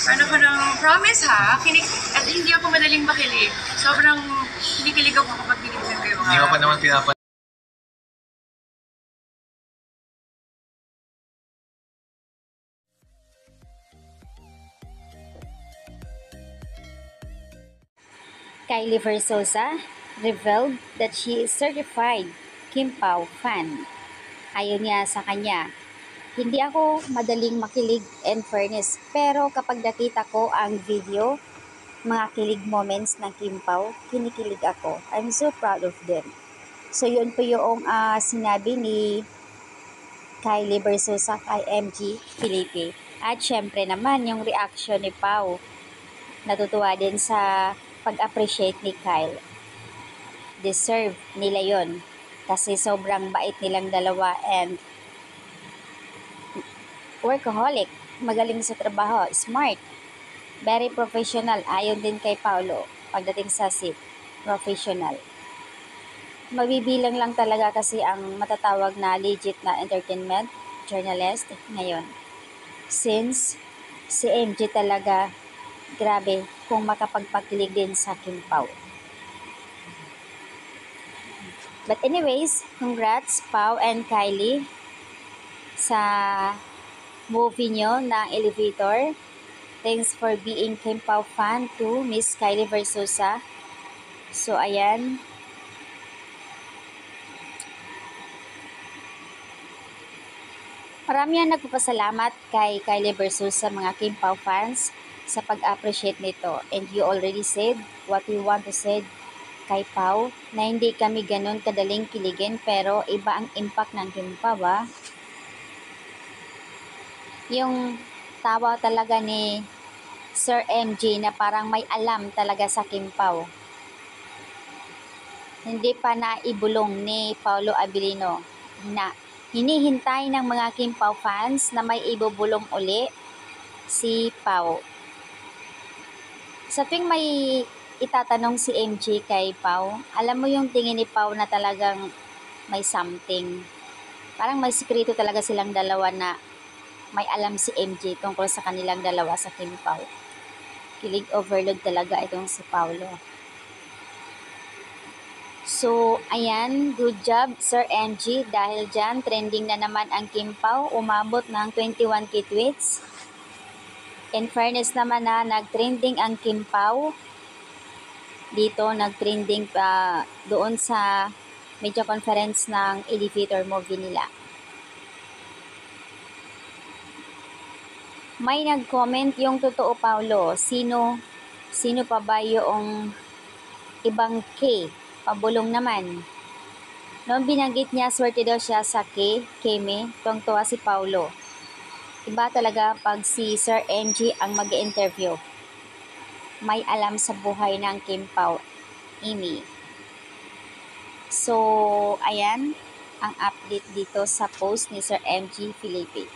Ano ko ng promise ha? At hindi ako madaling makilig. Sobrang kinikilig ako kapag binigyan ko yung mga... Hindi ka pa naman pinapan... Kylie Versosa revealed that she is certified Kim Pao fan. Ayon niya sa kanya, hindi ako madaling makilig and fairness, pero kapag nakita ko ang video, mga kilig moments ng Kim Pao, kinikilig ako. I'm so proud of them. So yun po yung sinabi ni Kylie Versosa kay MG Felipe. At syempre naman yung reaction ni Pao, natutuwa din sa pag-appreciate ni Kyle. Deserve nila yon kasi sobrang bait nilang dalawa and workaholic, magaling sa trabaho, smart, very professional. Ayon din kay Paolo pagdating sa sit, professional. Mabibilang lang talaga kasi ang matatawag na legit na entertainment journalist ngayon. Since si MJ talaga, grabe kung makapagpakilig din sa Kim Pao. But anyways, congrats Pao and Kylie sa movie nyo na Elevator. Thanks for being Kim Pao fan to Miss Kylie Versosa. So ayan. Marami ang nagpapasalamat kay Kylie Versosa mga Kim Pao fans sa pag-appreciate nito. And you already said what you want to say kay Pao, na hindi kami ganun kadaling kiligin, pero iba ang impact ng Kim Pao ba? Yung tawa talaga ni Sir MJ na parang may alam talaga sa Kim Pao. Hindi pa naibulong ni Paolo Abilino na hinihintay ng mga Kim Pao fans na may ibubulong uli si Pao. Sa tuwing may itatanong si MJ kay Pao, alam mo yung tingin ni Pao na talagang may something. Parang may sikreto talaga silang dalawa na may alam si MJ tungkol sa kanilang dalawa sa Kim Pao. Kilig overload talaga itong si Paolo. So, ayan, good job Sir MG. Dahil dyan, trending na naman ang Kim Pao. Umabot ng 21k tweets. In fairness naman na nag-trending ang Kim Pao. Dito, nag-trending pa doon sa media conference ng Elevator movie nila. May nag-comment yung totoo Paolo. Sino pa ba yung ibang K? Pabulong naman. Noong binanggit niya, swerte daw siya sa Keme, tuwang-tuwa si Paolo. Iba talaga pag si Sir MG ang mag-interview. May alam sa buhay ng Kim Pao, Amy. So, ayan, ang update dito sa post ni Sir MG Felipe.